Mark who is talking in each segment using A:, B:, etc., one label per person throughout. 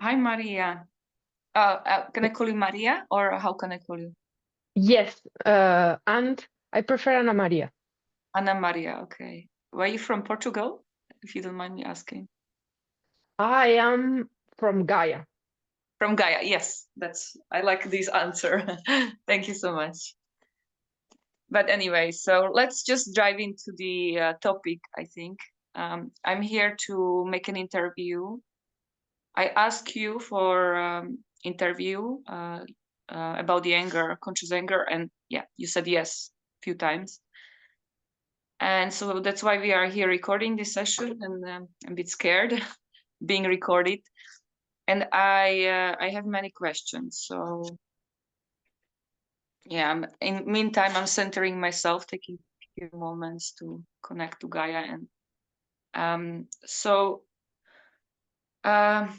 A: Hi, Maria. Can I call you Maria, or how can I call you?
B: Yes, and I prefer Ana Maria.
A: Ana Maria, okay. Where are you from? Portugal, if you don't mind me asking.
B: I am from Gaia.
A: From Gaia, yes. I like this answer. Thank you so much. But anyway, so let's just dive into the topic, I think. I'm here to make an interview. I asked you for interview about the anger, conscious anger, and yeah, you said yes a few times. And so that's why we are here recording this session, and I'm a bit scared being recorded. And I have many questions. So yeah, in meantime, I'm centering myself, taking a few moments to connect to Gaia. And so my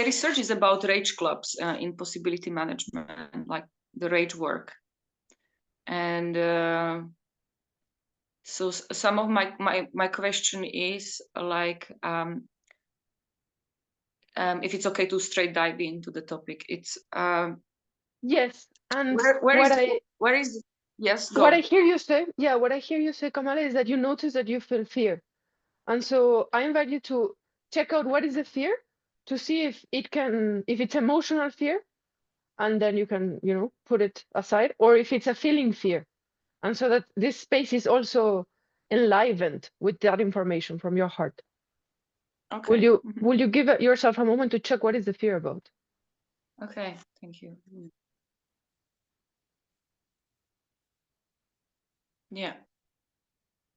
A: research is about rage clubs in possibility management, like the rage work. And so some of my question is like, if it's okay to straight dive into the topic. It's
B: Yes, and
A: where is yes,
B: what I
A: go.
B: hear you say, yeah, what I hear you say, Kamala, is that you notice that you feel fear. And so I invite you to check out what is the fear to see if it's emotional fear, and then you can, put it aside, or if it's a feeling fear. And so that this space is also enlivened with that information from your heart.
A: Okay.
B: Will you give yourself a moment to check what is the fear about?
A: Okay, thank you. Yeah.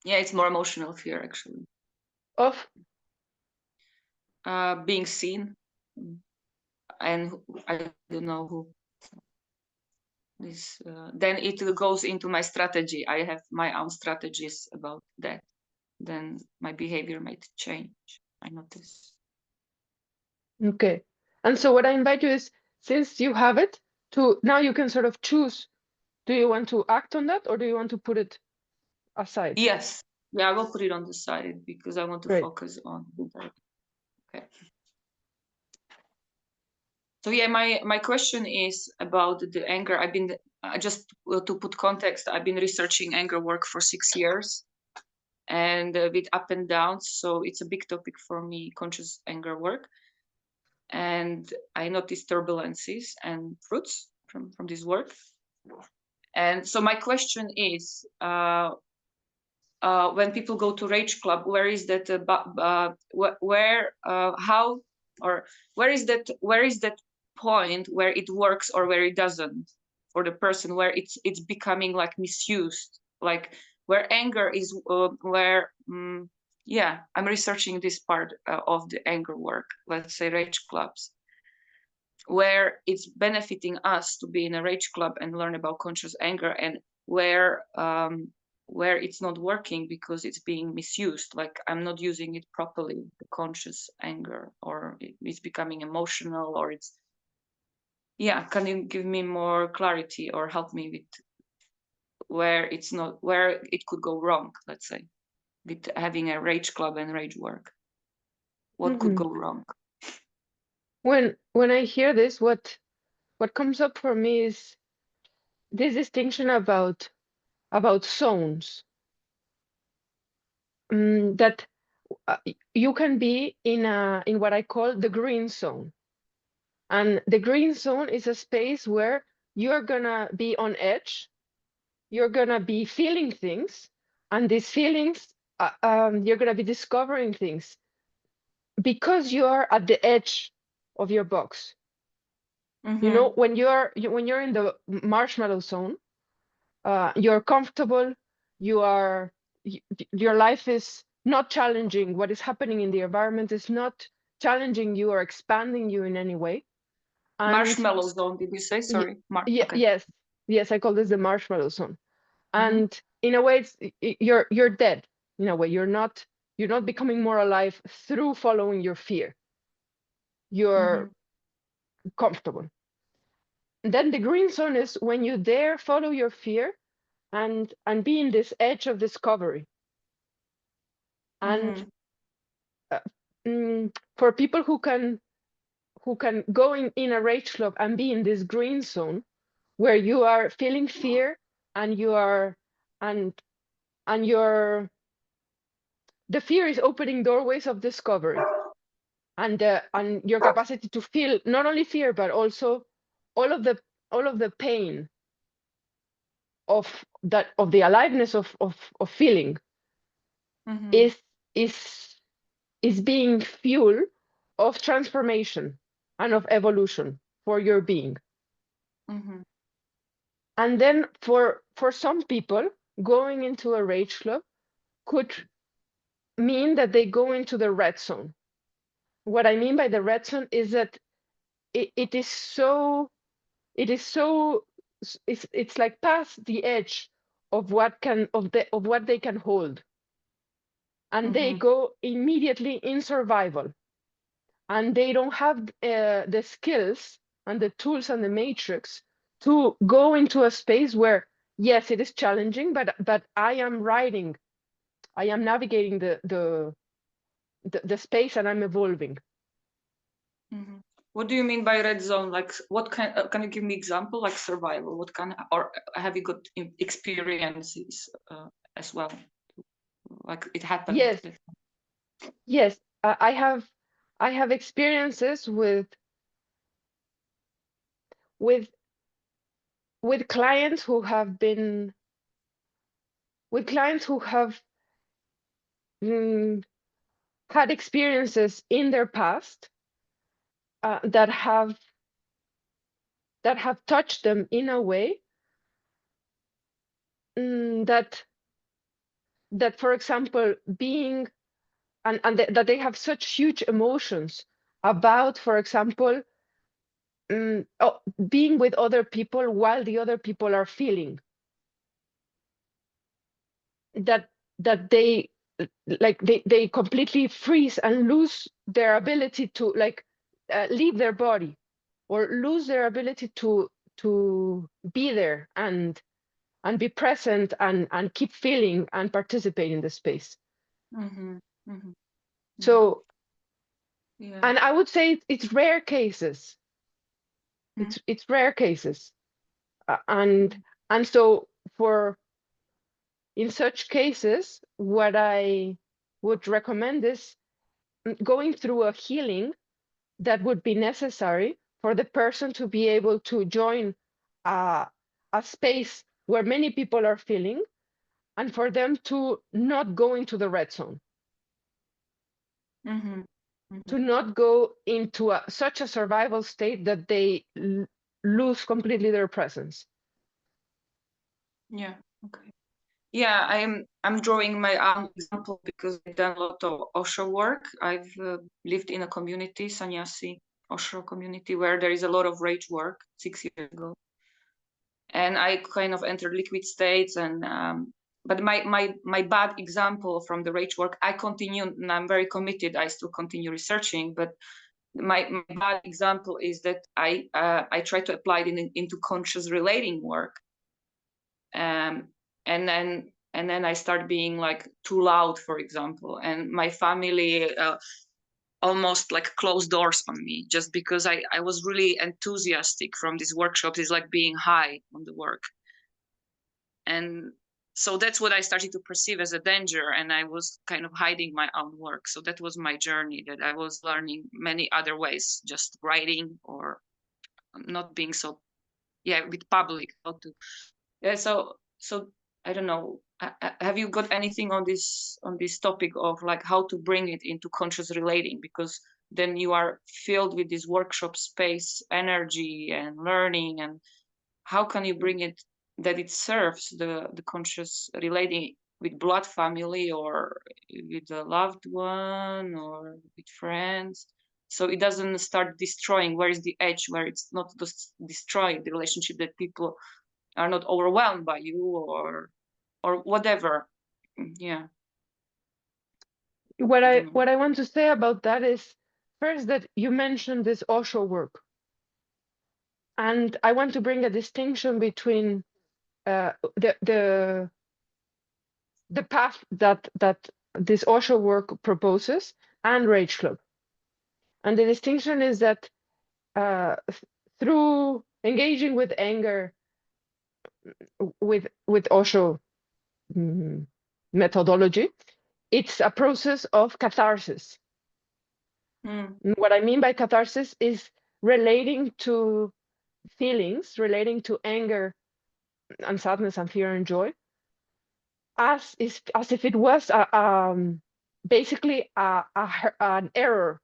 A: Yeah, it's more emotional fear actually.
B: Of
A: Being seen, and I don't know who. This then it goes into my strategy. I have my own strategies about that. Then my behavior might change. I notice.
B: Okay. And so what I invite you is, since you have it, to now you can sort of choose, do you want to act on that or do you want to put it aside?
A: Yes. Yeah, I will put it on the side because I want to
B: Great.
A: focus on the okay. So yeah, my question is about the anger. I've been just to put context, I've been researching anger work for 6 years, and with up and downs. So it's a big topic for me, conscious anger work. And I noticed turbulences and fruits from this work. And so my question is, when people go to Rage Club, where is that? How, or where is that point where it works or where it doesn't for the person, where it's becoming like misused, like where anger is, where yeah, I'm researching this part of the anger work, let's say Rage Clubs, where it's benefiting us to be in a rage club and learn about conscious anger, and where it's not working because it's being misused, like I'm not using it properly, the conscious anger, or it's becoming emotional, or it's, yeah, can you give me more clarity or help me with where it could go wrong, let's say, with having a rage club and rage work? What could go wrong?
B: When I hear this, what comes up for me is this distinction about zones. That you can be in what I call the green zone. And the green zone is a space where you're gonna be on edge, you're gonna be feeling things, and these feelings, you're gonna be discovering things because you're at the edge of your box. You know, when you're in the marshmallow zone, you're comfortable, your life is not challenging. What is happening in the environment is not challenging you or expanding you in any way. And
A: Marshmallow zone, did you say? Sorry. Okay.
B: yes, I call this the marshmallow zone. And in a way, you're dead. In a way, you're not becoming more alive through following your fear. You're comfortable. And then the green zone is when you dare follow your fear and be in this edge of discovery. And for people who can who can go in a rage club and be in this green zone where you are feeling fear and you are and you're the fear is opening doorways of discovery and your capacity to feel not only fear but also all of the pain of the aliveness of feeling is being fuel of transformation and of evolution for your being. And then for some people, going into a rage club could mean that they go into the red zone. What I mean by the red zone is that it is so it's like past the edge of what they can hold, and they go immediately in survival, and they don't have the skills and the tools and the matrix to go into a space where, yes, it is challenging, but I am navigating the space, and I'm evolving.
A: What do you mean by red zone? Like, what can you give me example? Like survival. What kind, or have you got experiences as well? Like it happened.
B: Yes. I have experiences with clients who have been had experiences in their past that have touched them in a way that for example, being that they have such huge emotions about, for example, being with other people while the other people are feeling, that they they completely freeze and lose their ability to leave their body, or lose their ability to be there and be present and keep feeling and participate in the space. So and I would say it's rare cases. It's rare cases. And so in such cases, what I would recommend is going through a healing that would be necessary for the person to be able to join a space where many people are feeling, and for them to not go into the red zone. To not go into such a survival state that they lose completely their presence.
A: Yeah. Okay. Yeah, I'm drawing my own example because I've done a lot of Osho work. I've lived in a community, sannyasi Osho community, where there is a lot of rage work 6 years ago, and I kind of entered liquid states. And but my bad example from the rage work, I continue, and I'm very committed. I still continue researching, but my bad example is that I try to apply it into conscious relating work. And then I start being like too loud, for example, and my family almost like closed doors on me, just because I was really enthusiastic from these workshops. It's like being high on the work. And so that's what I started to perceive as a danger, and I was kind of hiding my own work. So that was my journey, that I was learning many other ways, just writing or not being so with public, how to so I don't know. Have you got anything on this topic of like how to bring it into conscious relating? Because then you are filled with this workshop space energy and learning, and how can you bring it that it serves the conscious relating with blood family or with a loved one or with friends, so it doesn't start destroying? Where is the edge where it's not just destroying the relationship, that people are not overwhelmed by you or whatever? Yeah.
B: What I want to say about that is, first, that you mentioned this Osho work, and I want to bring a distinction between the path that this Osho work proposes and Rage Club. And the distinction is that through engaging with anger with Osho methodology, it's a process of catharsis.
A: Mm.
B: What I mean by catharsis is relating to feelings, relating to anger and sadness and fear and joy, as if it was basically an error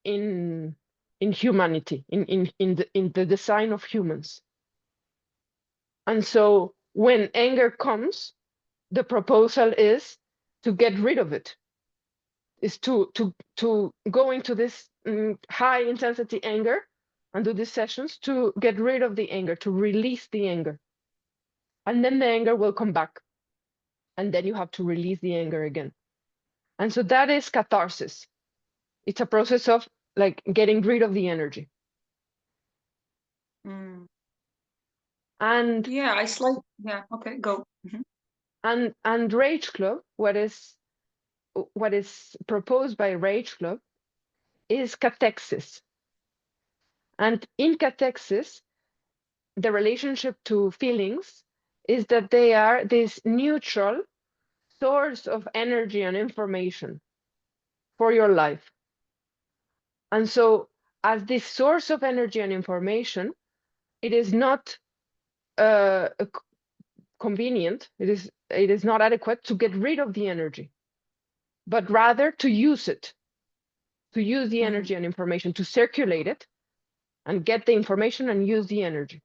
B: in humanity, in the design of humans. And so when anger comes, the proposal is to get rid of it, is to go into this high intensity anger and do these sessions to get rid of the anger, to release the anger. And then the anger will come back. And then you have to release the anger again. And so that is catharsis. It's a process of like getting rid of the energy.
A: Mm.
B: And
A: yeah, okay, go.
B: and Rage Club, what is proposed by Rage Club is cathexis. And in cathexis, the relationship to feelings is that they are this neutral source of energy and information for your life. And so as this source of energy and information, it is not convenient, it is not adequate to get rid of the energy, but rather to use it, to use the energy and information, to circulate it and get the information and use the energy.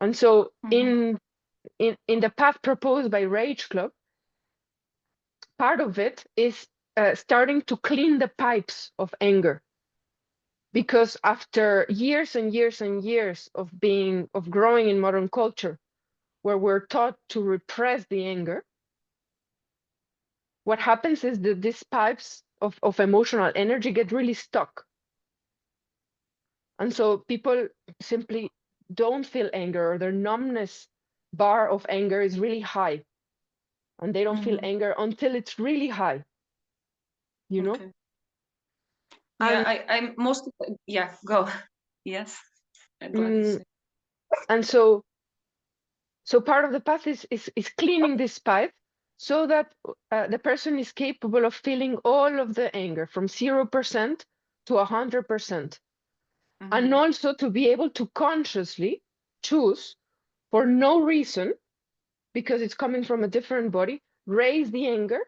B: And so in the path proposed by Rage Club, part of it is starting to clean the pipes of anger. Because after years and years and years of growing in modern culture, where we're taught to repress the anger, what happens is that these pipes of emotional energy get really stuck. And so people simply don't feel anger, or their numbness bar of anger is really high. And they don't feel anger until it's really high, you know?
A: Okay. Yeah, I'm most, yeah, go. Yes, I'm glad you said.
B: And so part of the path is cleaning this pipe so that the person is capable of feeling all of the anger from 0% to 100%. And also to be able to consciously choose, for no reason, because it's coming from a different body, raise the anger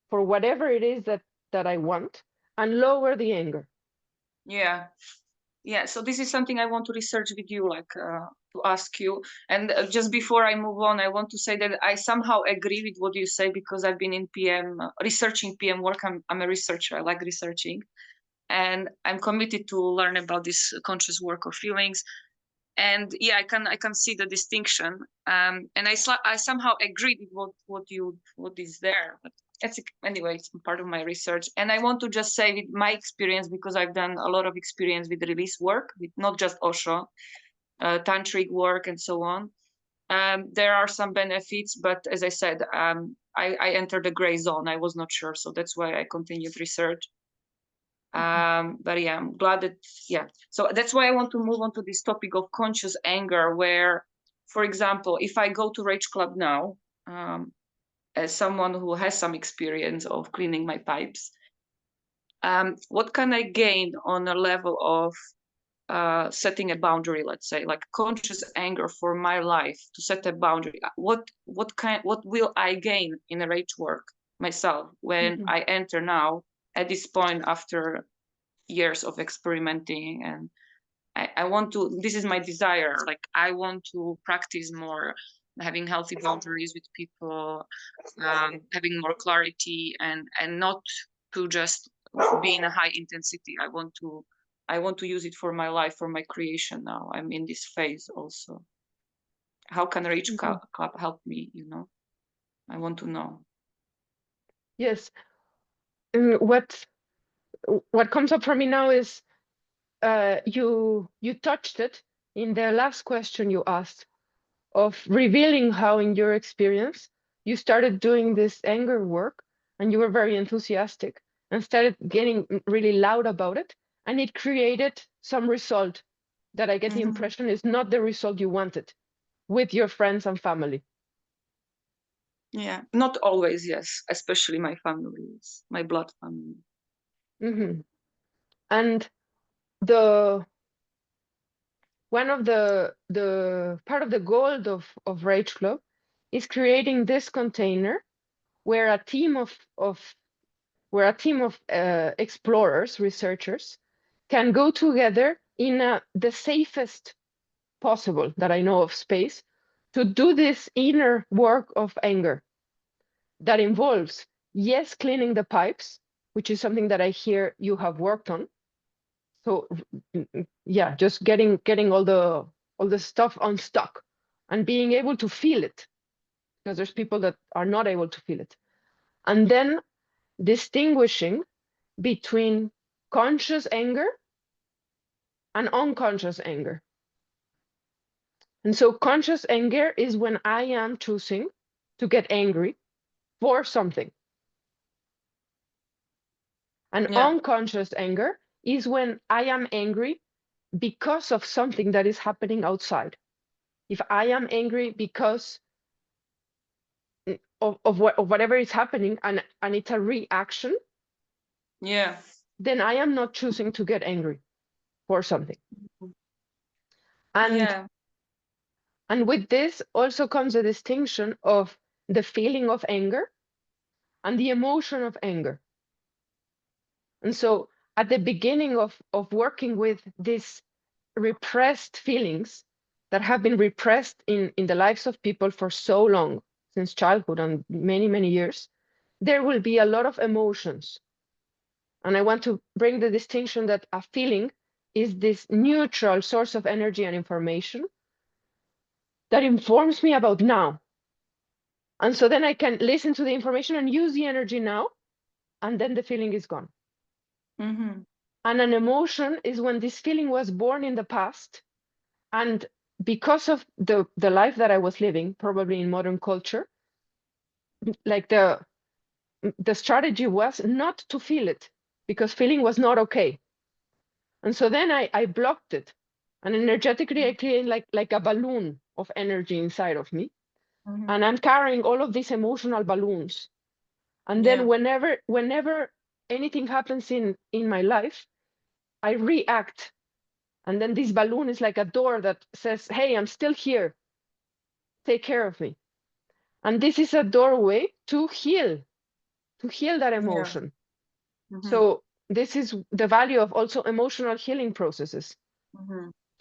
B: for whatever it is that I want, and lower the anger.
A: Yeah. Yeah, so this is something I want to research with you, like to ask you. And just before I move on, I want to say that I somehow agree with what you say, because I've been in PM, researching PM work. I'm a researcher, I like researching. And I'm committed to learn about this conscious work of feelings. And yeah, I can see the distinction. And I somehow agree with what is there. But anyway, it's part of my research. And I want to just say with my experience, because I've done a lot of experience with release work, with not just Osho, tantric work and so on. There are some benefits, but as I said, I entered the gray zone. I was not sure, so that's why I continued research. But yeah, I'm glad that, yeah. So that's why I want to move on to this topic of conscious anger, where, for example, if I go to Rage Club now, as someone who has some experience of cleaning my pipes, what can I gain on a level of setting a boundary, let's say, like conscious anger for my life, to set a boundary? What will I gain in a rage work myself when I enter now at this point after years of experimenting? And I want to, this is my desire, like I want to practice more having healthy boundaries with people, having more clarity, and not to just be in a high intensity. I want to use it for my life, for my creation. Now I'm in this phase also. How can Rage Club help me, I want to know.
B: Yes. What comes up for me now is you touched it in the last question you asked, of revealing how in your experience you started doing this anger work, and you were very enthusiastic and started getting really loud about it, and it created some result that I get the impression is not the result you wanted with your friends and family.
A: Yeah, not always, yes, especially my family, my blood family.
B: And the one of the part of the goal of Rage Club is creating this container where a team of explorers, researchers, can go together in the safest possible that I know of space to do this inner work of anger that involves, yes, cleaning the pipes, which is something that I hear you have worked on. So yeah, just getting all the stuff unstuck and being able to feel it, because there's people that are not able to feel it. And then distinguishing between conscious anger and unconscious anger. And so conscious anger is when I am choosing to get angry for something. And unconscious anger is when I am angry because of something that is happening outside. If I am angry because of whatever is happening and it's a reaction, then I am not choosing to get angry for something. And with this also comes a distinction of the feeling of anger and the emotion of anger. And so at the beginning of working with these repressed feelings that have been repressed in the lives of people for so long, since childhood and many, many years, there will be a lot of emotions. And I want to bring the distinction that a feeling is this neutral source of energy and information that informs me about now. And so then I can listen to the information and use the energy now, and then the feeling is gone. And an emotion is when this feeling was born in the past, and because of the life that I was living, probably in modern culture, like the strategy was not to feel it, because feeling was not okay. And so then I blocked it, and energetically I created like a balloon of energy inside of me, and I'm carrying all of these emotional balloons. And then whenever anything happens in my life, I react. And then this balloon is like a door that says, hey, I'm still here. Take care of me. And this is a doorway to heal that emotion. So this is the value of also emotional healing processes.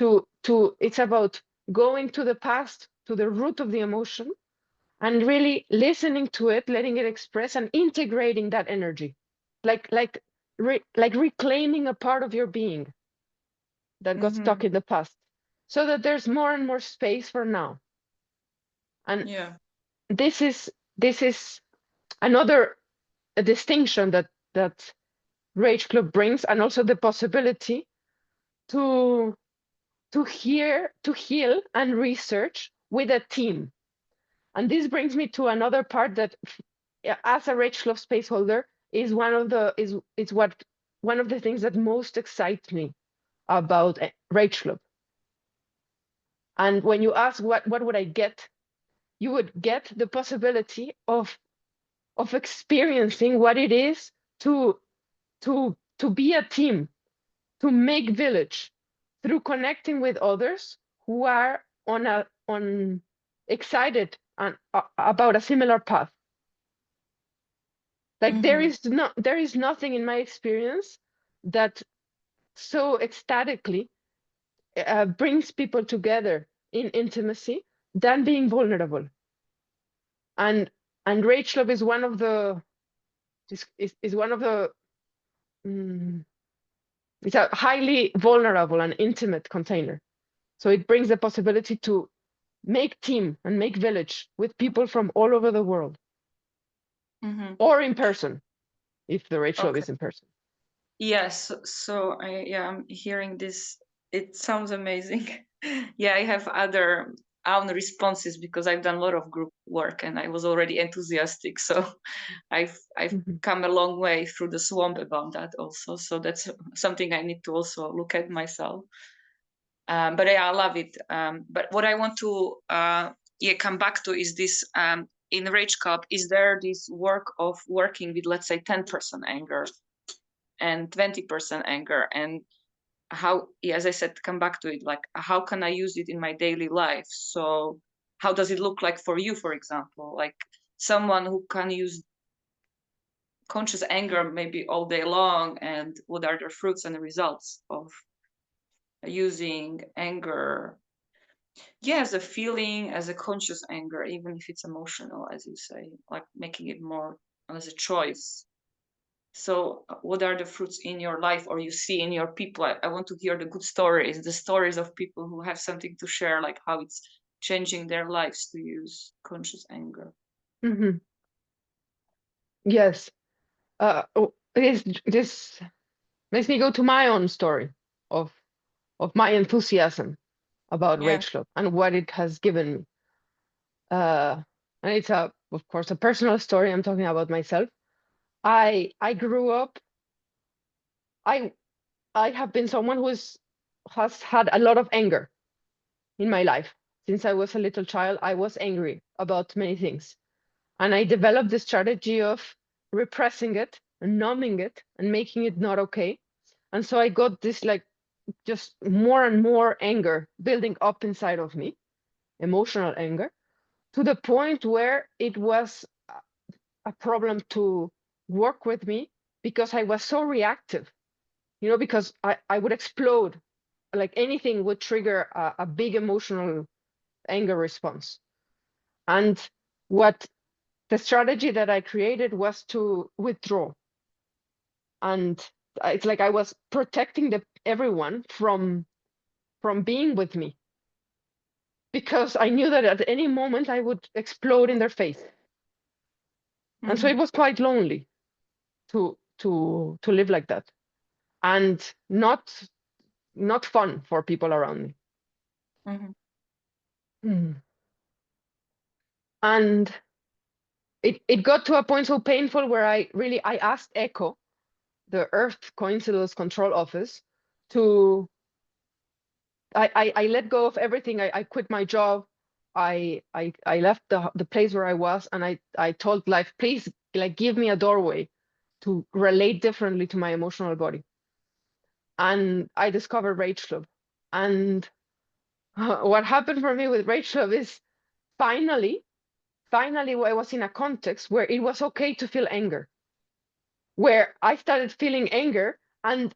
B: It's about going to the past, to the root of the emotion, and really listening to it, letting it express, and integrating that energy, like reclaiming a part of your being that got stuck in the past, so that there's more and more space for now. And this is another distinction that Rage Club brings, and also the possibility to heal and research with a team. And this brings me to another part that, as a Rage Club space holder, is one of the things that most excites me about Rage Club. And when you ask what would I get, you would get the possibility of experiencing what it is to be a team, to make village, through connecting with others who are excited about a similar path. Like there is nothing in my experience that so ecstatically brings people together in intimacy than being vulnerable. And Rage Love is one of the it's a highly vulnerable and intimate container. So it brings the possibility to make team and make village with people from all over the world, or in person, if the Rage Love is in person.
A: Yes, so I'm hearing this. It sounds amazing. Yeah, I have other own responses because I've done a lot of group work and I was already enthusiastic. So I've come a long way through the swamp about that also. So that's something I need to also look at myself. But yeah, I love it. But what I want to come back to is this in Rage Cup, is there this work of working with, let's say, 10% anger and 20% anger, and how, as I said, come back to it, like how can I use it in my daily life? So how does it look like for you, for example, like someone who can use conscious anger maybe all day long, and what are the fruits and the results of using anger, as a feeling, as a conscious anger, even if it's emotional, as you say, like making it more as a choice. So what are the fruits in your life, or you see in your people? I want to hear the good stories, the stories of people who have something to share, like how it's changing their lives to use conscious anger.
B: Yes. This makes me go to my own story of my enthusiasm about Rage Club and what it has given me. And it's of course, a personal story. I'm talking about myself. I grew up. I have been someone who has had a lot of anger in my life. Since I was a little child, I was angry about many things. And I developed the strategy of repressing it and numbing it and making it not okay. And so I got this like just more and more anger building up inside of me, emotional anger, to the point where it was a problem to work with me because I was so reactive, because I would explode. Like anything would trigger a big emotional anger response. And what the strategy that I created was to withdraw. And it's like I was protecting everyone from being with me, because I knew that at any moment I would explode in their face. And so it was quite lonely to live like that, and not fun for people around me. And it got to a point so painful where I asked ECHO, the Earth Coincidence Control Office, to I let go of everything. I quit my job. I left the place where I was, and I told life, please, like, give me a doorway to relate differently to my emotional body. And I discovered Rage Club. And what happened for me with Rage Club is finally I was in a context where it was okay to feel anger, where I started feeling anger, and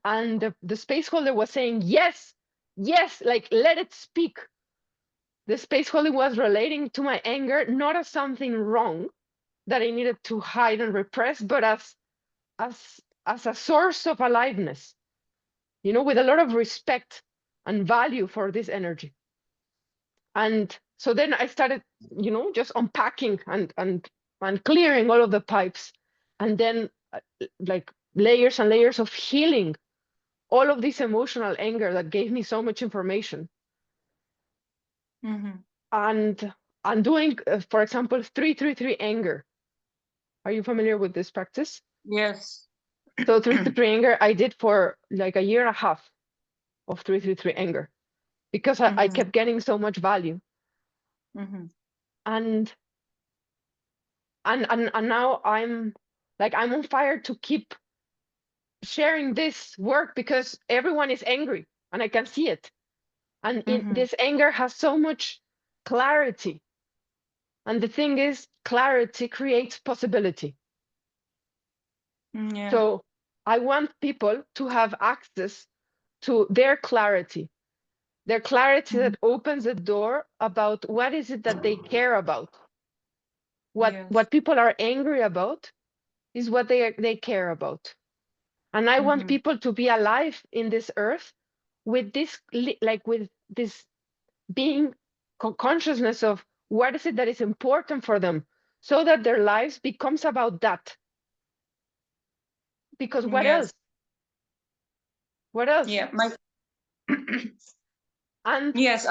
B: the space holder was saying, yes, like, let it speak. The space holder was relating to my anger not as something wrong that I needed to hide and repress, but as a source of aliveness, with a lot of respect and value for this energy. And so then I started, just unpacking and clearing all of the pipes, and then like layers and layers of healing all of this emotional anger that gave me so much information. And I'm doing, for example, 333 anger. Are you familiar with this practice?
A: Yes.
B: So 333 anger, I did for like a year and a half of 333 anger, because I kept getting so much value. And now I'm on fire to keep sharing this work, because everyone is angry and I can see it. And this anger has so much clarity. And the thing is, clarity creates possibility. So I want people to have access to their clarity that opens the door about what is it that they care about. What people are angry about is what they care about. And I want people to be alive in this earth with this, with this being consciousness of what is it that is important for them, so that their lives becomes about that. Because what else? What else?
A: Yeah,
B: And
A: yes,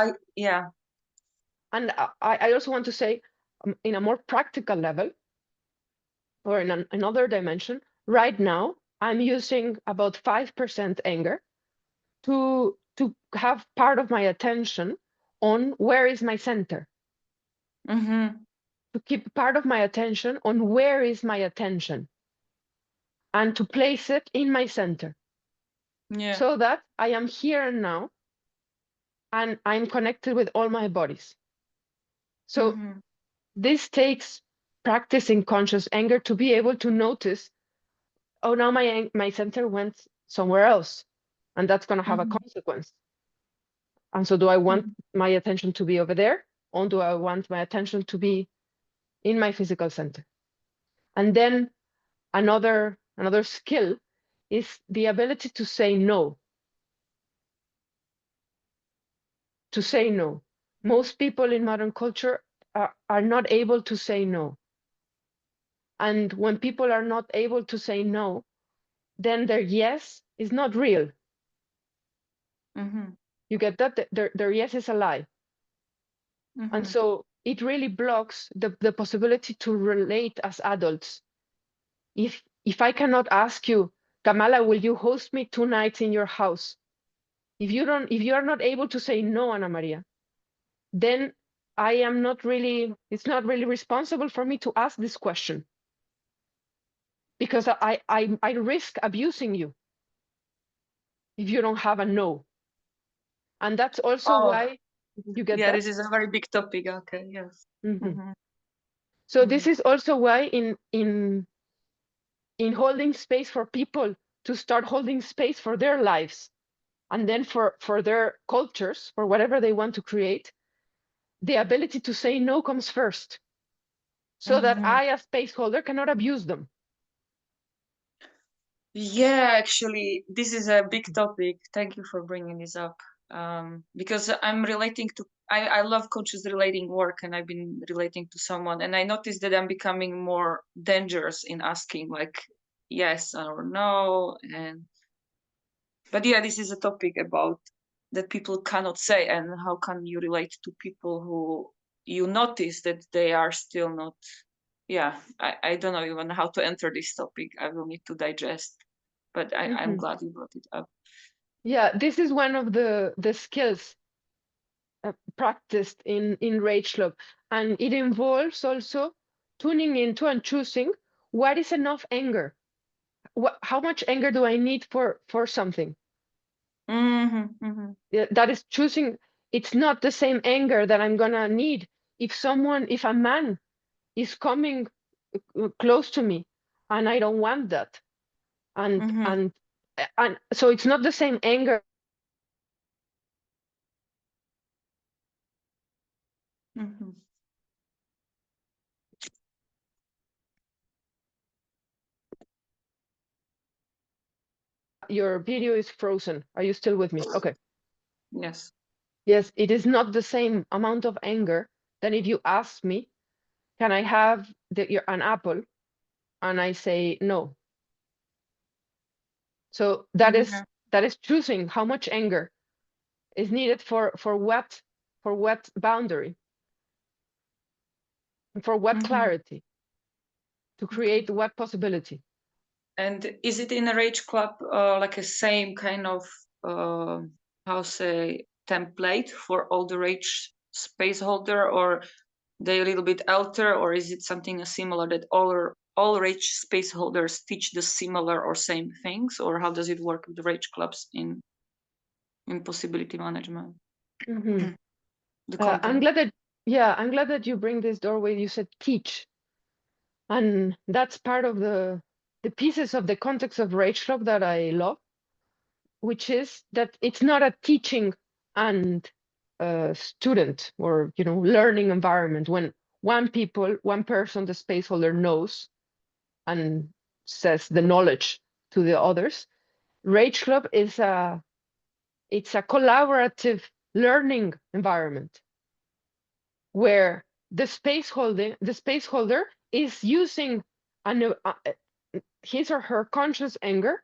B: And I also want to say, in a more practical level, or in another dimension, right now, I'm using about 5% anger to have part of my attention on where is my center,
A: Mm-hmm.
B: to keep part of my attention on where is my attention, and to place it in my center,
A: Yeah.
B: so that I am here and now, and I'm connected with all my bodies. So
A: Mm-hmm.
B: this takes practicing conscious anger to be able to notice, oh, now my center went somewhere else, and that's going to have a
A: Mm-hmm.
B: consequence. And so do I want
A: Mm-hmm.
B: my attention to be over there, or do I want my attention to be in my physical center? And then another skill is the ability to say no. To say no. Most people in modern culture are not able to say no. And when people are not able to say no, then their yes is not real.
A: Mm-hmm.
B: You get that? Their yes is a lie. And
A: Mm-hmm.
B: so it really blocks the possibility to relate as adults. If I cannot ask you, Kamala, will you host me 2 nights in your house? If you are not able to say no, Ana Maria, then I am not really, it's not really responsible for me to ask this question, because I risk abusing you if you don't have a no. And that's also
A: Oh,
B: why, you get
A: yeah,
B: that?
A: this is a very big topic. Okay, yes.
B: Mhm.
A: Mm-hmm.
B: So
A: Mm-hmm.
B: this is also why in holding space for people to start holding space for their lives, and then for their cultures, for whatever they want to create, the ability to say no comes first, so that
A: Mm-hmm.
B: I, as space holder, cannot abuse them.
A: Yeah, actually, this is a big topic. Thank you for bringing this up. Because I'm relating to, I love conscious relating work, and I've been relating to someone, and I noticed that I'm becoming more dangerous in asking like yes or no. And but yeah, this is a topic about that people cannot say, and how can you relate to people who you notice that they are still not. Yeah, I don't know even how to enter this topic. I will need to digest, but I'm
B: Mhm.
A: glad you brought it up.
B: Yeah, this is one of the skills practiced in Rage Club, and it involves also tuning into and choosing what is enough anger. How much anger do I need for something?
A: Mm-hmm, mm-hmm,
B: That is choosing. It's not the same anger that I'm gonna need if a man is coming close to me, and I don't want that, and
A: mm-hmm,
B: and and so it's not the same anger.
A: mm-hmm.
B: Your video is frozen. Are you still with me? Okay.
A: Yes.
B: Yes, it is not the same amount of anger than if you ask me, can I have an apple? And I say no. So
A: Yeah.
B: that is choosing how much anger is needed for what boundary, for what
A: Mm-hmm.
B: clarity, to
A: Okay.
B: create what possibility.
A: And is it in a rage club like a same kind of uh, how say template for all the rage space holder, or they a little bit alter, or is it something similar that all rage space holders teach the similar or same things, or how does it work with the rage clubs in possibility management?
B: Mhm.
A: The
B: I'm
A: content.
B: glad that, yeah, I'm glad that you bring this doorway. You said teach, and that's part of the pieces of the context of Rage Club that I love, which is that it's not a teaching and student, or learning environment when one person, the space holder, knows and says the knowledge to the others. Rage Club it's a collaborative learning environment where the space holder is using his or her conscious anger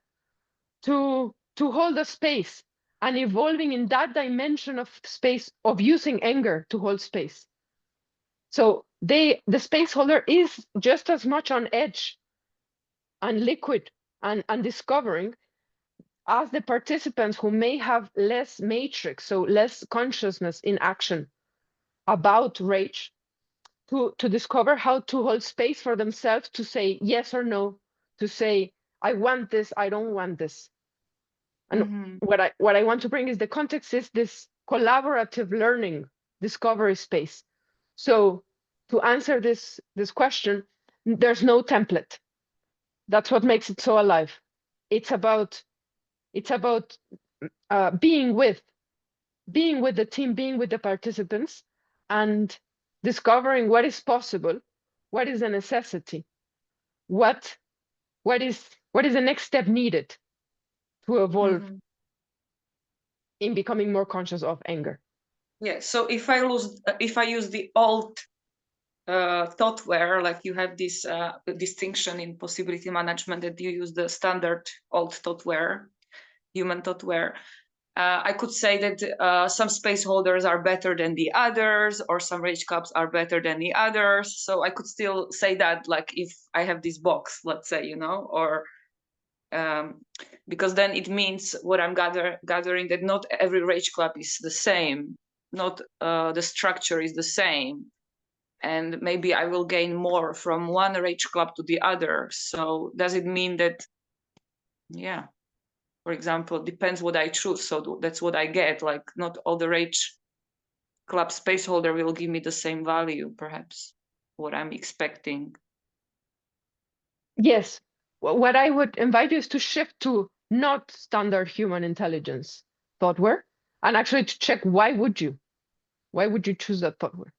B: to hold a space, and evolving in that dimension of space, of using anger to hold space. So the space holder is just as much on edge and liquid and discovering as the participants who may have less matrix, so less consciousness in action about rage, to discover how to hold space for themselves to say yes or no, to say, I want this, I don't want this. And what I want to bring is the context is this collaborative learning discovery space. So to answer this question, there's no template. That's what makes it so alive. It's about being with the team, being with the participants, and discovering what is possible, what is a necessity, what is the next step needed to evolve in becoming more conscious of anger.
A: Yeah. So if I use the old thoughtware, like you have this distinction in possibility management that you use the standard old thoughtware, human thoughtware. I could say that some space holders are better than the others, or some rage clubs are better than the others. So I could still say that, like, if I have this box, let's say, or because then it means what I'm gathering that not every rage club is the same, not the structure is the same, and maybe I will gain more from one rage club to the other. So does it mean that, yeah, for example, depends what I choose, so that's what I get, like not all the rage club space holder will give me the same value, perhaps what I'm expecting.
B: Yes, what I would invite you is to shift to not standard human intelligence thoughtware, and actually to check why would you choose that thoughtware.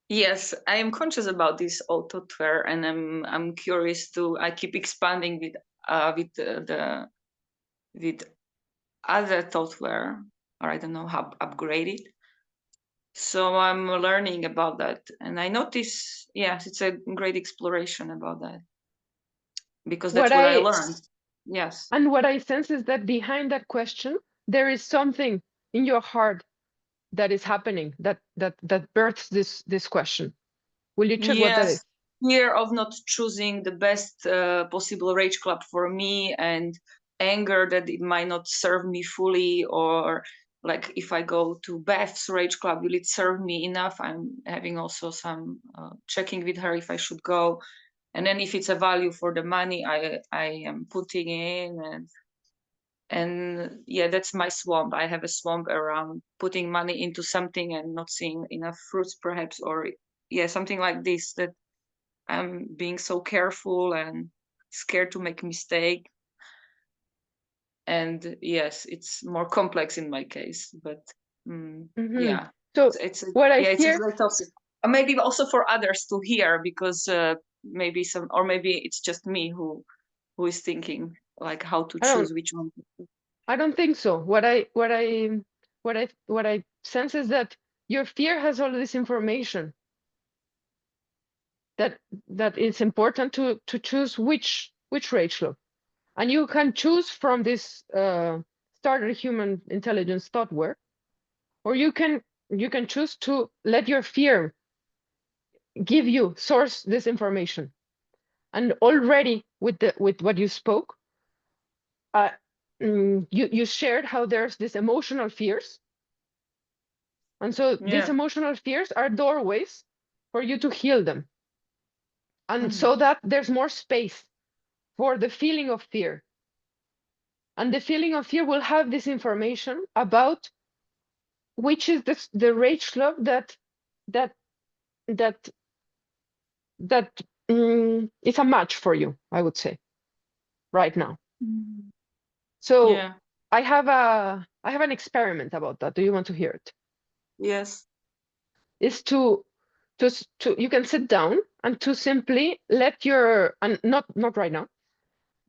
A: Yes, I am conscious about this auto tour, and I'm curious to. I keep expanding with other thoughtware, or I don't know how upgrade it. So I'm learning about that, and I notice, yes, it's a great exploration about that, because that's what I learned. Yes.
B: And what I sense is that behind that question, there is something in your heart that is happening that births this question. Will you check what that is?
A: Yes, fear of not choosing the best possible rage club for me, and anger that it might not serve me fully, or like if I go to Beth's rage club, will it serve me enough? I'm having also some checking with her if I should go, and then if it's a value for the money I am putting in, and yeah, that's my swamp. I have a swamp around putting money into something and not seeing enough fruits, perhaps, or yeah, something like this, that I'm being so careful and scared to make a mistake. And yes, it's more complex in my case, but yeah,
B: So
A: it's
B: what I
A: it's a
B: hear,
A: great topic. Maybe also for others to hear, because maybe maybe it's just me who is thinking like how to choose which one.
B: I don't think so. What I sense is that your fear has all this information that it's important to choose which rage club, and you can choose from this starter human intelligence thoughtware, or you can choose to let your fear give you source this information. And already with what you spoke, you shared how there's this emotional fears, and so these emotional fears are doorways for you to heal them, and so that there's more space for the feeling of fear. And the feeling of fear will have this information about which is the rage club that is a match for you, I would say, right now. So
A: Yeah.
B: I have an experiment about that. Do you want to hear it?
A: Yes.
B: Is to you can sit down and to simply let your, and not right now,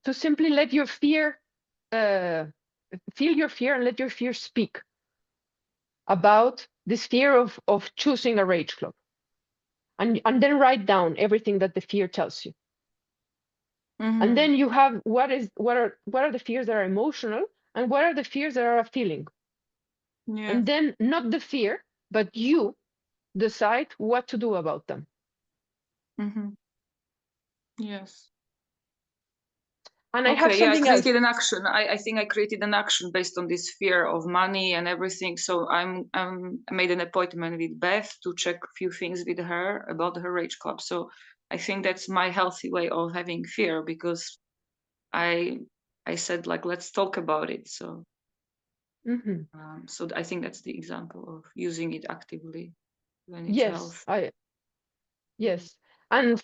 B: to simply let your fear feel your fear and let your fear speak about this fear of choosing a rage club, and then write down everything that the fear tells you. And then you have what are the fears that are emotional, and what are the fears that are a feeling. And then not the fear, but you decide what to do about them.
A: Yes.
B: And I
A: Okay,
B: have
A: yeah, I
B: something else.
A: created an action. I think I created an action based on this fear of money and everything. So I made an appointment with Beth to check a few things with her about her Rage Club. So I think that's my healthy way of having fear, because I said, like, let's talk about it. So so I think that's the example of using it actively when it's
B: Yes,
A: health.
B: yes. And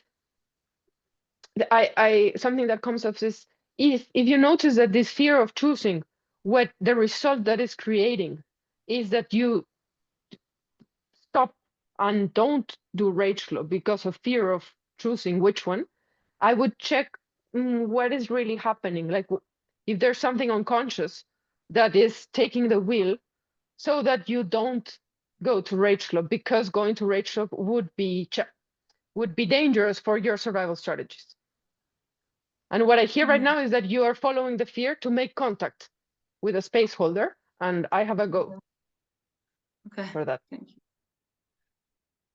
B: I something that comes of this, if you notice that this fear of choosing, what the result that is creating is that you stop and don't do Rage Club because of fear of choosing which one, I would check what is really happening. Like if there's something unconscious that is taking the wheel, so that you don't go to Rage Club, because going to Rage Club would be dangerous for your survival strategies. And what I hear right now is that you are following the fear to make contact with a space holder, and I have a go
A: Okay.
B: for that.
A: Thank you.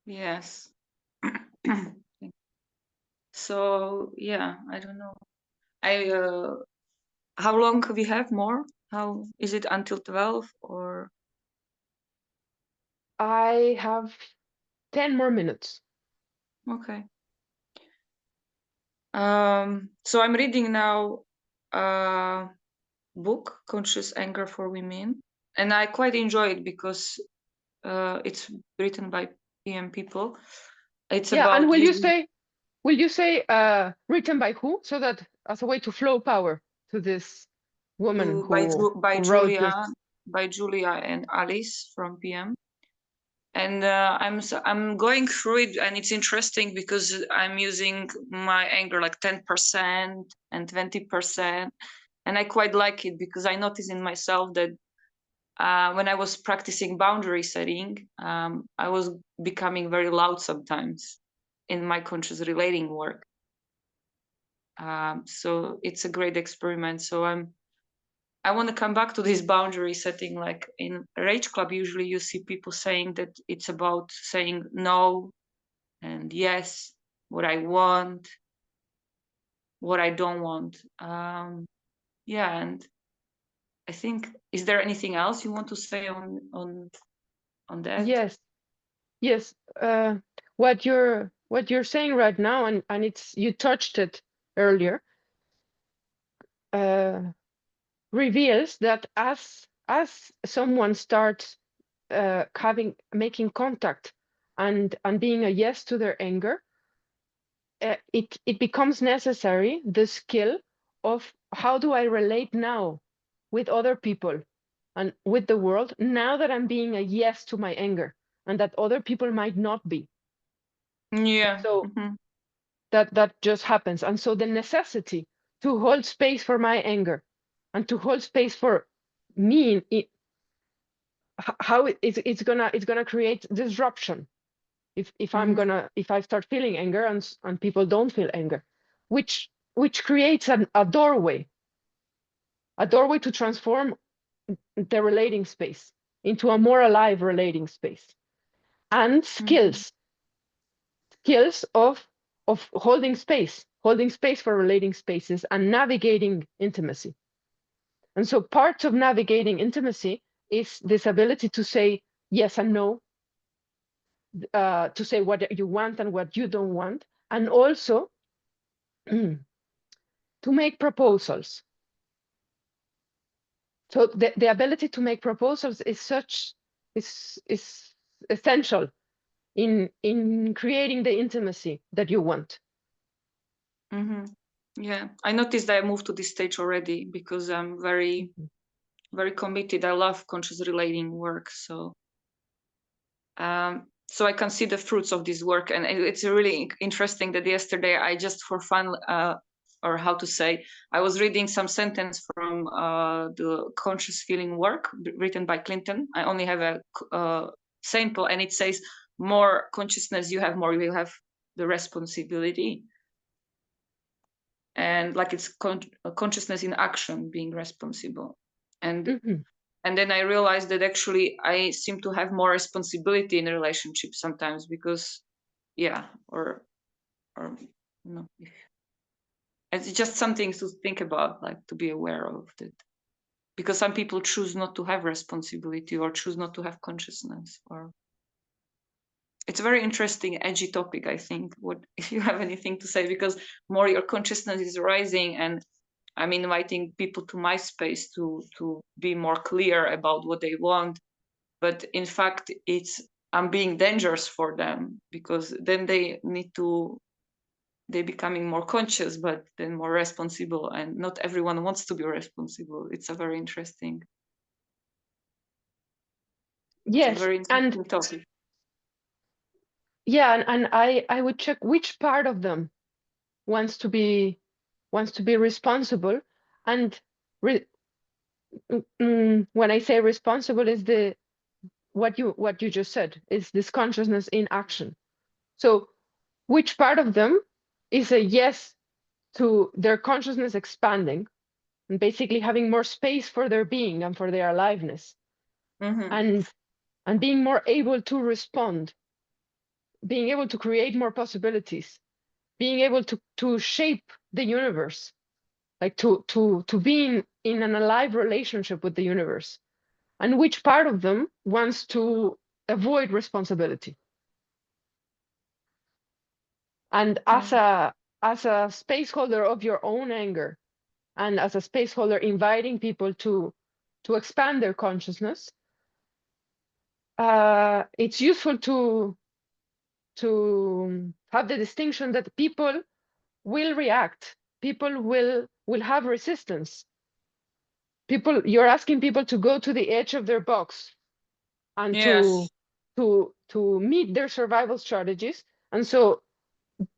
A: Yes. So yeah, I don't know. How long we have more? How is it, until 12 or?
B: I have 10 more minutes.
A: Okay. So I'm reading now a book, Conscious Anger for Women, and I quite enjoy it because it's written by PM people. It's
B: Yeah, and
A: about
B: will you
A: using
B: say written by who, so that as a way to flow power to this woman who wrote this?
A: by Julia and Alice from PM. And I'm going through it, and it's interesting because I'm using my anger like 10% and 20%, and I quite like it because I notice in myself that when I was practicing boundary setting, I was becoming very loud sometimes in my conscious relating work. So it's a great experiment. So I want to come back to this boundary setting. Like in Rage Club, usually you see people saying that it's about saying no and yes, what I want, what I don't want. Yeah, and I think, is there anything else you want to say on that?
B: Yes. What you're saying right now, and it's, you touched it earlier, reveals that as someone starts making contact and being a yes to their anger, it becomes necessary, the skill of how do I relate now with other people and with the world, now that I'm being a yes to my anger and that other people might not be.
A: Yeah.
B: So that just happens. And so the necessity to hold space for my anger and to hold space for me, how it's gonna create disruption if I start feeling anger and people don't feel anger, which creates a doorway to transform the relating space into a more alive relating space, and skills of holding space for relating spaces and navigating intimacy. And so part of navigating intimacy is this ability to say yes and no, to say what you want and what you don't want, and also to make proposals. So the ability to make proposals is essential in creating the intimacy that you want.
A: Yeah, I noticed that I moved to this stage already because I'm very, very committed. I love conscious relating work. So so I can see the fruits of this work, and it's really interesting that yesterday I just, for fun, or how to say, I was reading some sentence from the conscious feeling work written by Clinton. I only have a sample, and it says, more consciousness you have, more you will have the responsibility. And like it's consciousness in action, being responsible. And and then I realized that actually I seem to have more responsibility in relationships sometimes, because or it's just something to think about, like to be aware of that, because some people choose not to have responsibility or choose not to have consciousness. Or it's a very interesting, edgy topic, I think. What if you have anything to say? Because more your consciousness is rising, and I'm inviting people to my space to be more clear about what they want. But in fact, I'm being dangerous for them, because then they're becoming more conscious, but then more responsible, and not everyone wants to be responsible. It's a very interesting
B: Yes, and
A: topic.
B: yeah, and I would check which part of them wants to be responsible, and when I say responsible is what you just said, is this consciousness in action. So which part of them is a yes to their consciousness expanding and basically having more space for their being and for their aliveness, and being more able to respond, being able to create more possibilities, being able to shape the universe, like to be in an alive relationship with the universe, and which part of them wants to avoid responsibility. And as a space holder of your own anger, and as a space holder inviting people to expand their consciousness, it's useful to have the distinction that people will react, people will have resistance. You're asking people to go to the edge of their box and
A: Yes.
B: to meet their survival strategies. And so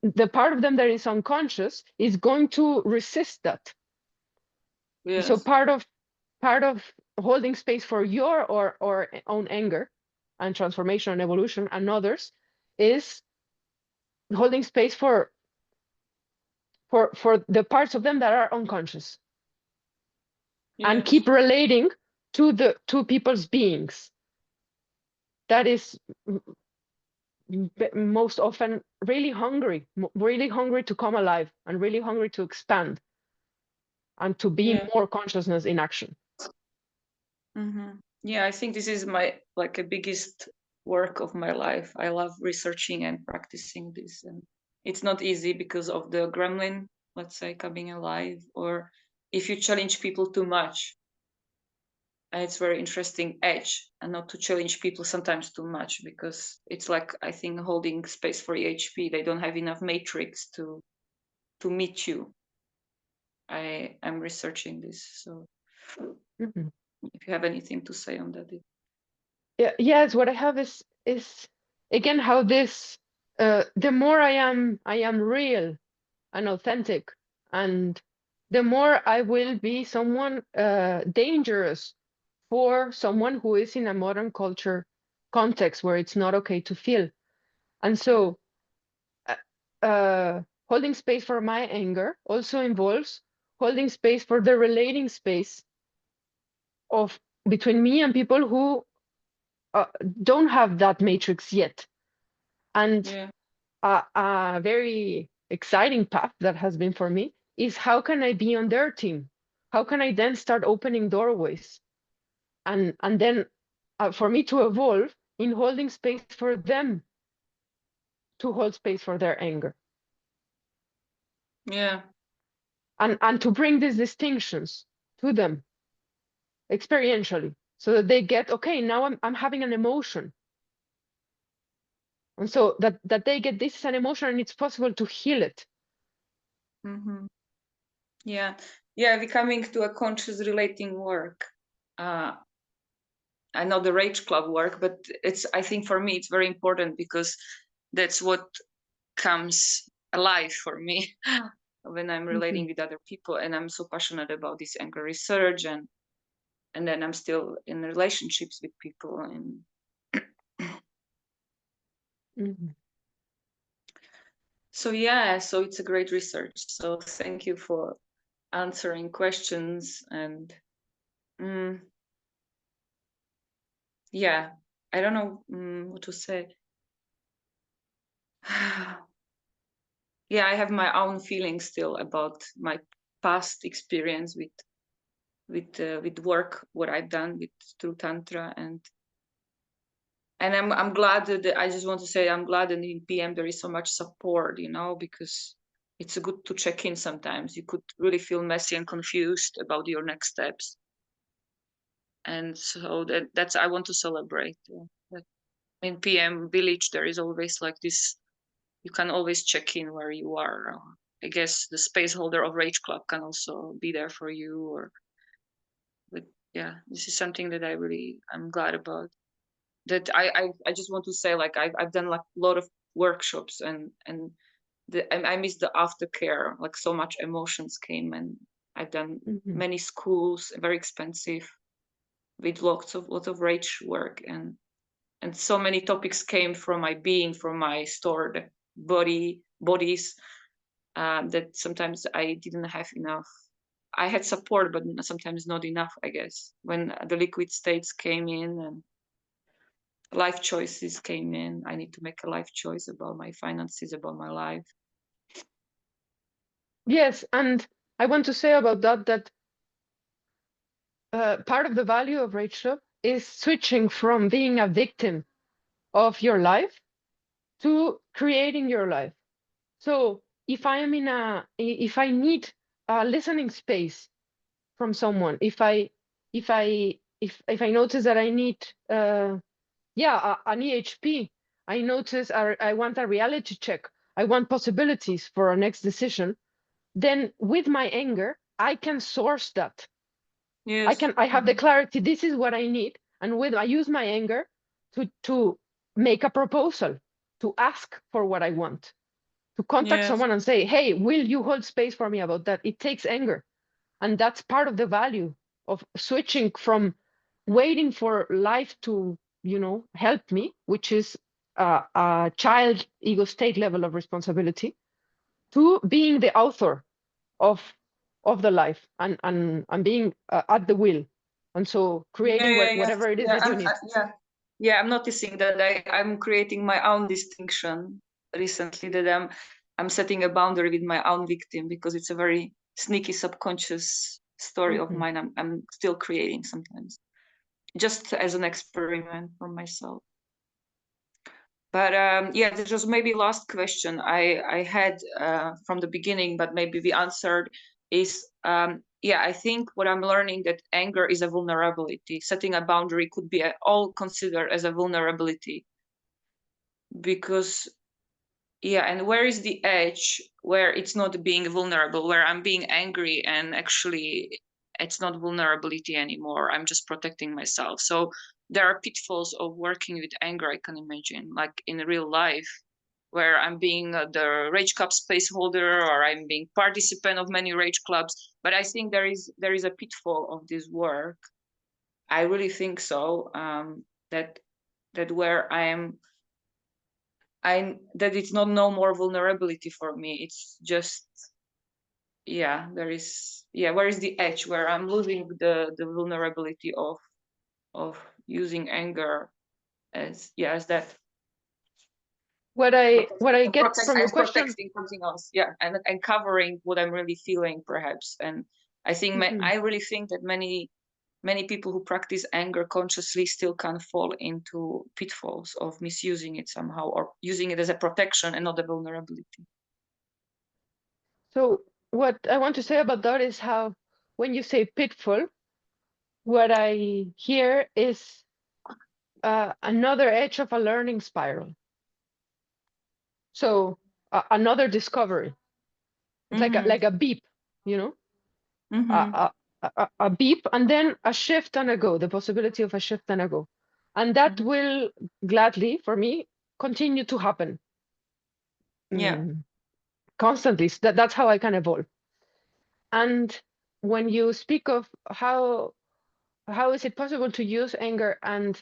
B: the part of them that is unconscious is going to resist that.
A: Yes.
B: So part of holding space for your or own anger and transformation and evolution and others is holding space for the parts of them that are unconscious, and keep relating to the two people's beings. That is most often really hungry to come alive, and really hungry to expand, and to be more consciousness in action.
A: Yeah, I think this is my a biggest work of my life. I love researching and practicing this, and it's not easy because of the gremlin, let's say, coming alive, or if you challenge people too much. And it's very interesting edge, and not to challenge people sometimes too much, because it's like, I think, holding space for EHP. They don't have enough matrix to meet you. I am researching this, so if you have anything to say on that.
B: Yes, what I have is again how this the more I am real and authentic, and the more I will be someone dangerous for someone who is in a modern culture context where it's not okay to feel. And so holding space for my anger also involves holding space for the relating space of between me and people who don't have that matrix yet. And a very exciting path that has been for me is, how can I be on their team? How can I then start opening doorways? And then for me to evolve in holding space for them to hold space for their anger.
A: Yeah.
B: And to bring these distinctions to them experientially, so that they get, okay, now I'm having an emotion. And so that they get, this is an emotion and it's possible to heal it.
A: Yeah, becoming to a conscious relating work. I know the Rage Club work, but I think for me it's very important, because that's what comes alive for me when I'm relating with other people, and I'm so passionate about this anger research, and then I'm still in relationships with people, and so it's a great research. So thank you for answering questions, and yeah, I don't know what to say. Yeah, I have my own feelings still about my past experience with work, what I've done with through tantra, and I'm glad that I just want to say I'm glad that in PM there is so much support, you know, because it's good to check in sometimes. You could really feel messy and confused about your next steps, and so that's I want to celebrate. That in PM village there is always like this. You can always check in where you are. I guess the space holder of Rage Club can also be there for you, or but yeah, this is something that I'm glad about. That I just want to say like I've done like a lot of workshops and I miss the aftercare, like so much emotions came, and I've done
B: Mhm.
A: many schools, very expensive, with lots of rage work, and so many topics came from my being, from my stored bodies, that sometimes I didn't have enough. I had support, but sometimes not enough, I guess, when the liquid states came in and life choices came in. I need to make a life choice about my finances, about my life.
B: Yes, and I want to say about that that part of the value of Rachel is switching from being a victim of your life to creating your life. So if I am if I need a listening space from someone, if I notice that I need an EHP, I notice I want a reality check, I want possibilities for our next decision, then with my anger, I can source that.
A: Yes.
B: I have the clarity, this is what I need. And with I use my anger to make a proposal, to ask for what I want, to contact
A: Yes.
B: someone and say, hey, will you hold space for me about that? It takes anger. And that's part of the value of switching from waiting for life to, help me, which is a child ego state level of responsibility, to being the author of the life and being at the will, and so creating
A: Yeah.
B: whatever it is
A: Yeah.
B: that you need.
A: Yeah. Yeah. I'm noticing that I'm creating my own distinction recently. That I'm setting a boundary with my own victim, because it's a very sneaky subconscious story of
B: Mhm.
A: mine. I'm still creating sometimes, just as an experiment for myself. But yeah, this was maybe last question I had from the beginning, but maybe we answered is yeah, I think what I'm learning that anger is a vulnerability. Setting a boundary could be all considered as a vulnerability, because yeah, and where is the edge where it's not being vulnerable, where I'm being angry and actually it's not vulnerability anymore. I'm just protecting myself. So there are pitfalls of working with anger, I can imagine, like in real life, where I'm being the rage club space holder, or I'm being participant of many rage clubs. But I think there is a pitfall of this work. I really think so. That where I that it's not no more vulnerability for me. It's just yeah, there is yeah. Where is the edge where I'm losing the vulnerability of using anger as yeah as that
B: What I get from your
A: as
B: question.
A: protecting something else, yeah, and covering what I'm really feeling perhaps. And I think
B: Mhm.
A: I really think that many people who practice anger consciously still can fall into pitfalls of misusing it somehow, or using it as a protection and not a vulnerability.
B: So what I want to say about that is how when you say pitfall, what I hear is another edge of a learning spiral. So another discovery. It's like
A: Mm-hmm.
B: a beep, you know,
A: Mm-hmm.
B: a, a beep, and then a shift and a go. The possibility of a shift and a go, and that
A: Mm-hmm.
B: will gladly, for me, continue to happen
A: Yeah.
B: mm, constantly. So that's how I can evolve. And when you speak of how is it possible to use anger and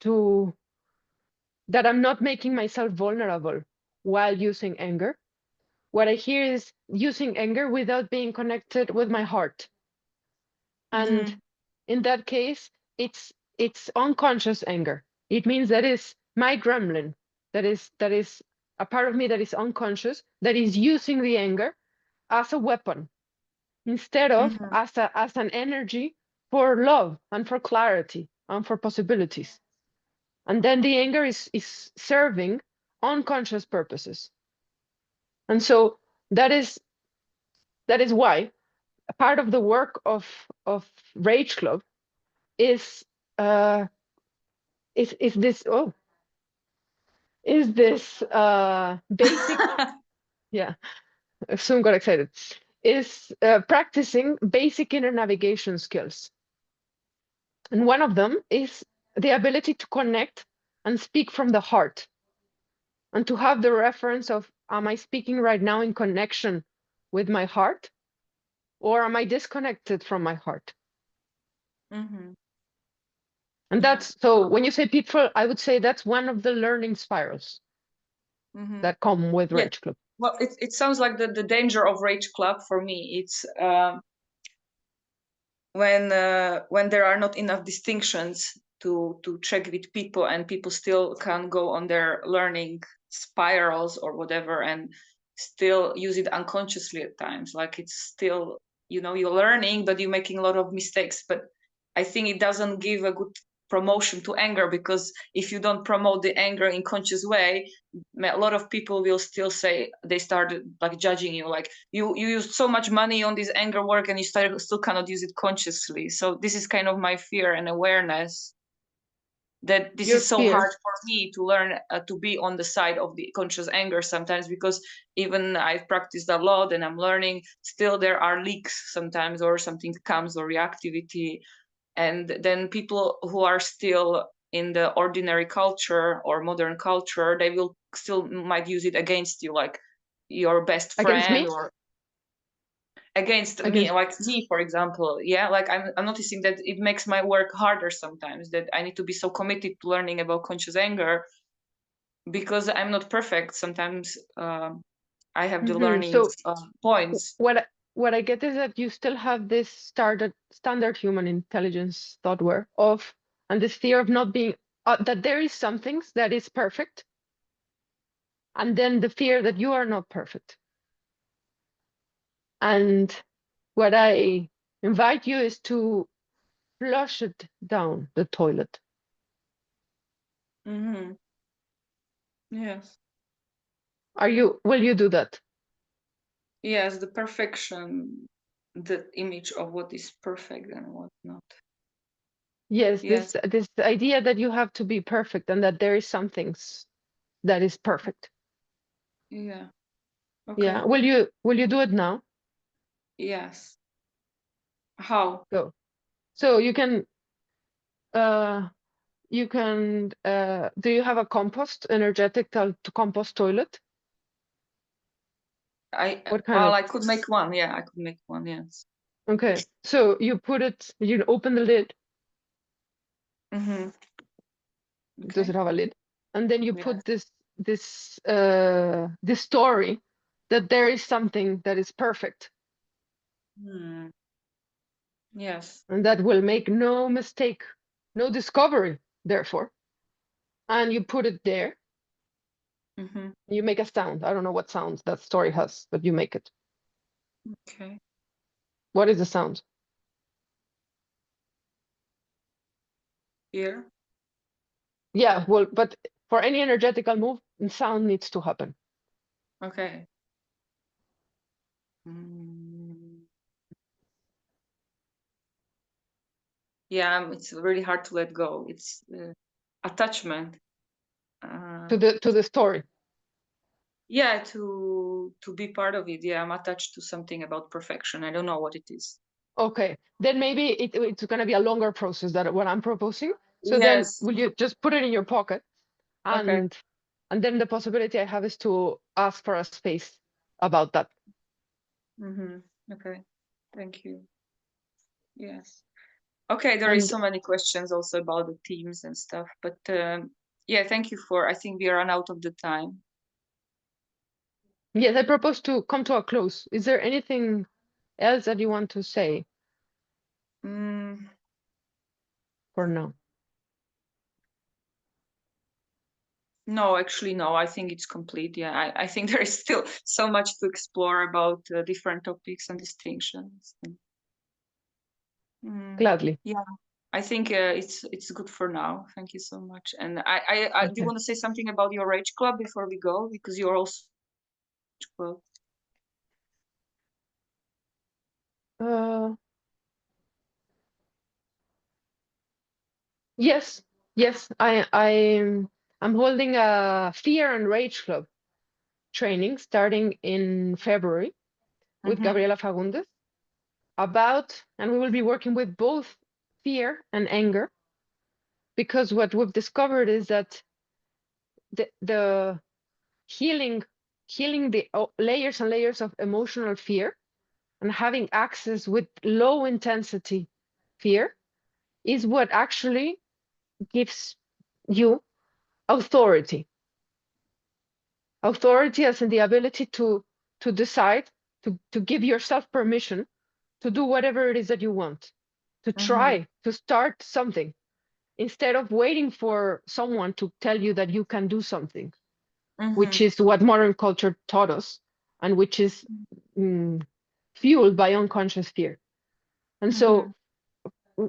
B: to that I'm not making myself vulnerable while using anger. What I hear is using anger without being connected with my heart. And
A: Mm-hmm.
B: in that case, it's it's unconscious anger. It means that is my gremlin, that is a part of me that is unconscious, that is using the anger as a weapon instead of as an energy for love and for clarity and for possibilities. And then the anger is serving unconscious purposes. And so that is why a part of the work of Rage Club is this basic yeah, soon got excited, is practicing basic inner navigation skills. And one of them is the ability to connect and speak from the heart, and to have the reference of, am I speaking right now in connection with my heart, or am I disconnected from my heart? And that's, so when you say pitfall, I would say that's one of the learning spirals that come with
A: Yeah.
B: Rage Club.
A: Well, it sounds like the danger of Rage Club for me. It's when there are not enough distinctions to check with people, and people still can go on their learning spirals or whatever, and still use it unconsciously at times. Like it's still, you're learning, but you're making a lot of mistakes. But I think it doesn't give a good promotion to anger, because if you don't promote the anger in conscious way, a lot of people will still say, they started like judging you, like you used so much money on this anger work and you still cannot use it consciously. So this is kind of my fear and awareness, that this
B: Your
A: is so
B: fear.
A: hard for me to learn to be on the side of the conscious anger sometimes, because even I've practiced a lot and I'm learning, still there are leaks sometimes, or something comes, or reactivity. And then people who are still in the ordinary culture or modern culture, they will still might use it against you, like your best
B: Against
A: friend,
B: me?
A: or against me,
B: Against
A: like me, for example. Yeah, like I'm noticing that it makes my work harder sometimes, that I need to be so committed to learning about conscious anger, because I'm not perfect sometimes. I have the learning
B: So
A: points.
B: what I get is that you still have this standard human intelligence software of, and this fear of not being, that there is some things that is perfect, and then the fear that you are not perfect. And what I invite you is to flush it down the toilet.
A: Yes.
B: Will you do that?
A: Yes, the perfection, the image of what is perfect and what not.
B: Yes,
A: Yes.
B: this idea that you have to be perfect and that there is some things that is perfect.
A: Yeah. Okay.
B: Yeah. Will you do it now?
A: Yes. How?
B: Go. So you can do you have a energetic to compost toilet? What kind of?
A: I could make one. Yeah, I could make one. Yes.
B: Okay. So you open the lid.
A: Mm-hmm.
B: Does
A: Okay.
B: it have a lid? And then you
A: Yes.
B: put this story that there is something that is perfect,
A: Yes.
B: and that will make no mistake, no discovery, therefore. And you put it there. You make a sound. I don't know what sound that story has, but you make it.
A: Okay.
B: What is the sound?
A: Here.
B: Yeah, well, but for any energetical move, sound needs to happen.
A: Okay. Yeah, it's really hard to let go. It's attachment.
B: To the story.
A: Yeah, to be part of it. Yeah, I'm attached to something about perfection. I don't know what it is.
B: Okay, then maybe it's going to be a longer process than what I'm proposing. So then
A: Yes.
B: will you just put it in your pocket,
A: Okay.
B: and then the possibility I have is to ask for a space about that.
A: Okay. Thank you. Yes. Okay, there is
B: And
A: so many questions also about the teams and stuff, but yeah, thank you for. I think we are run out of the time.
B: yes, I propose to come to a close. Is there anything else that you want to say
A: Mm,
B: for now?
A: No, actually, no. I think it's complete. Yeah, I think there is still so much to explore about different topics and distinctions.
B: Gladly.
A: Yeah, I think it's good for now. Thank you so much. And do you
B: Okay.
A: want to say something about your Rage Club before we go? Because you're also Rage Club.
B: Yes, yes. I'm holding a Fear and Rage Club training starting in February with Gabriela Fagundes and we will be working with both fear and anger, because what we've discovered is that the healing the layers and layers of emotional fear and having access with low intensity fear is what actually gives you authority as in the ability to decide, to give yourself permission to do whatever it is that you want, to try to start something instead of waiting for someone to tell you that you can do something, which is what modern culture taught us, and which is fueled by unconscious fear. And so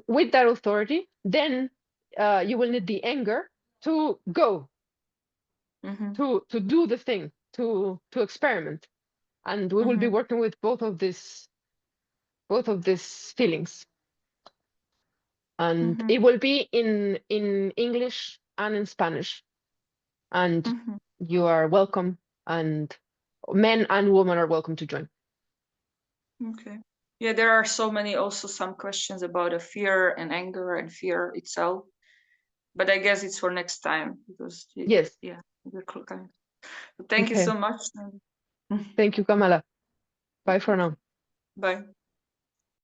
B: with that authority, then you will need the anger to go, to do the thing, to experiment. And we will be working with both of these feelings. And it will be in English and in Spanish. And you are welcome, and men and women are welcome to join.
A: Okay. Yeah, there are so many also some questions about fear and anger and fear itself. But I guess it's for next time because
B: Yes.
A: yeah, we're kind. Thank you
B: Okay.
A: so much.
B: Thank you, Kamala. Bye for now.
A: Bye.